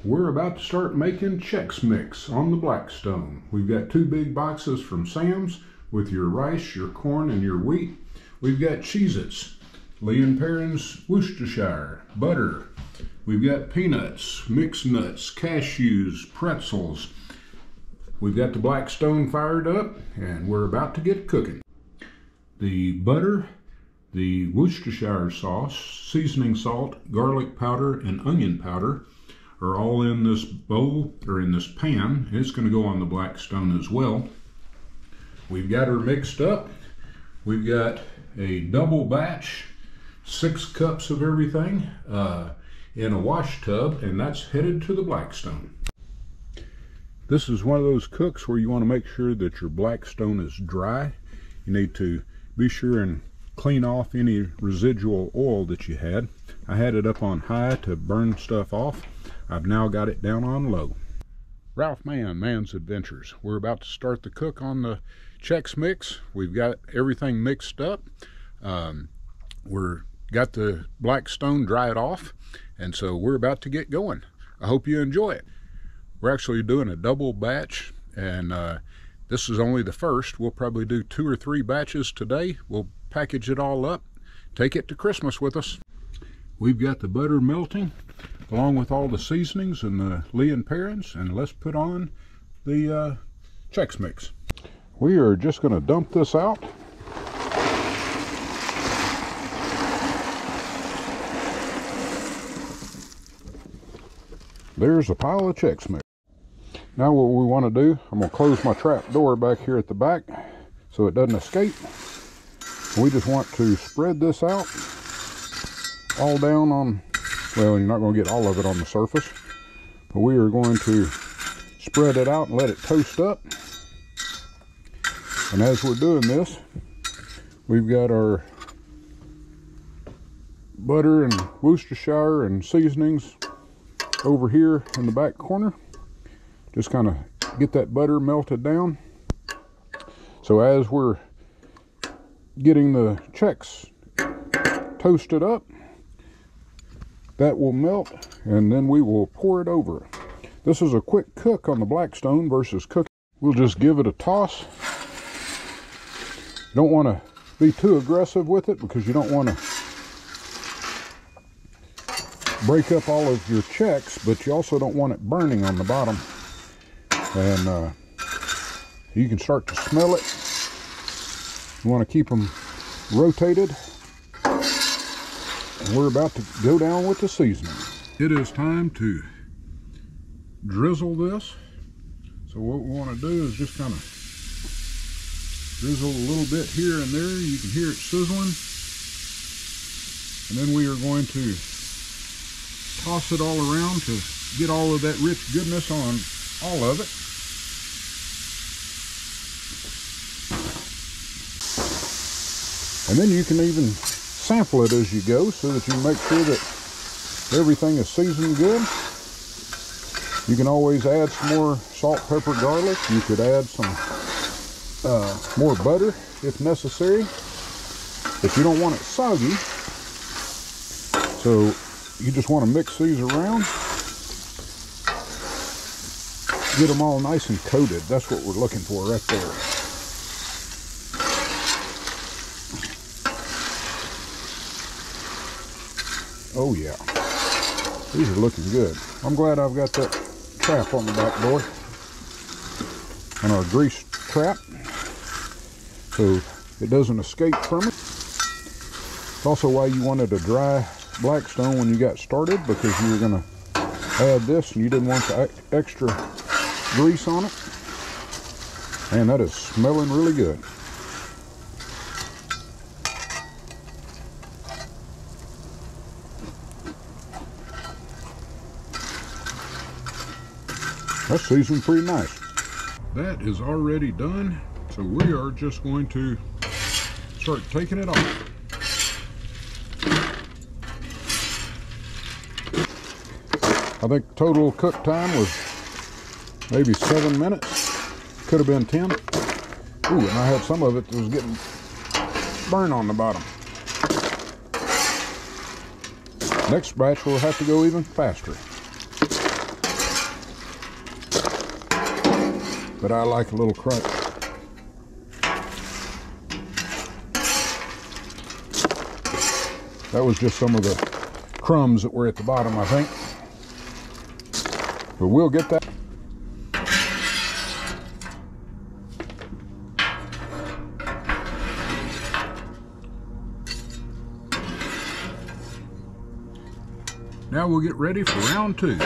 We're about to start making Chex Mix on the Blackstone. We've got 2 big boxes from Sam's with your rice, your corn, and your wheat. We've got Cheez-Its, Lee & Perrins Worcestershire, butter. We've got peanuts, mixed nuts, cashews, pretzels. We've got the Blackstone fired up, and we're about to get cooking. The butter, the Worcestershire sauce, seasoning salt, garlic powder, and onion powder are all in this bowl, or in this pan. It's going to go on the Blackstone as well. We've got her mixed up. We've got a double batch, 6 cups of everything in a wash tub, and that's headed to the Blackstone. This is one of those cooks where you want to make sure that your Blackstone is dry. You need to be sure and clean off any residual oil that you had. I had it up on high to burn stuff off. I've now got it down on low. Ralph Mann, Man's Adventures. We're about to start the cook on the Chex Mix. We've got everything mixed up. We're got the Blackstone dried off, and so we're about to get going. I hope you enjoy it. We're actually doing a double batch, and this is only the first. We'll probably do 2 or 3 batches today. We'll package it all up, take it to Christmas with us. We've got the butter melting along with all the seasonings and the Lee & Perrins, and let's put on the Chex Mix. We are just going to dump this out. There's a pile of Chex Mix. Now what we want to do, I'm going to close my trap door back here at the back so it doesn't escape. We just want to spread this out all down on, well, you're not going to get all of it on the surface, but we are going to spread it out and let it toast up. And as we're doing this, we've got our butter and Worcestershire and seasonings over here in the back corner. Just kind of get that butter melted down. So as we're getting the Chex toasted up, that will melt, and then we will pour it over. This is a quick cook on the Blackstone versus cooking. We'll just give it a toss. You don't want to be too aggressive with it because you don't want to break up all of your Chex, but you also don't want it burning on the bottom. And you can start to smell it. You want to keep them rotated. And we're about to go down with the seasoning. It is time to drizzle this. So what we want to do is just kind of drizzle a little bit here and there. You can hear it sizzling. And then we are going to toss it all around to get all of that rich goodness on all of it. And then you can even sample it as you go so that you make sure that everything is seasoned good. You can always add some more salt, pepper, garlic. You could add some more butter if necessary, but you don't want it soggy. So you just want to mix these around, get them all nice and coated. That's what we're looking for right there. Oh yeah, these are looking good. I'm glad I've got that trap on the back door, on our grease trap, so it doesn't escape from it. It's also why you wanted a dry Blackstone when you got started, because you were going to add this and you didn't want the extra grease on it. And that is smelling really good. That's seasoned pretty nice. That is already done, so we are just going to start taking it off. I think total cook time was maybe 7 minutes. Could have been 10. Ooh, and I had some of it that was getting burned on the bottom. Next batch will have to go even faster. but I like a little crunch. That was just some of the crumbs that were at the bottom, I think. But we'll get that. Now we'll get ready for round 2.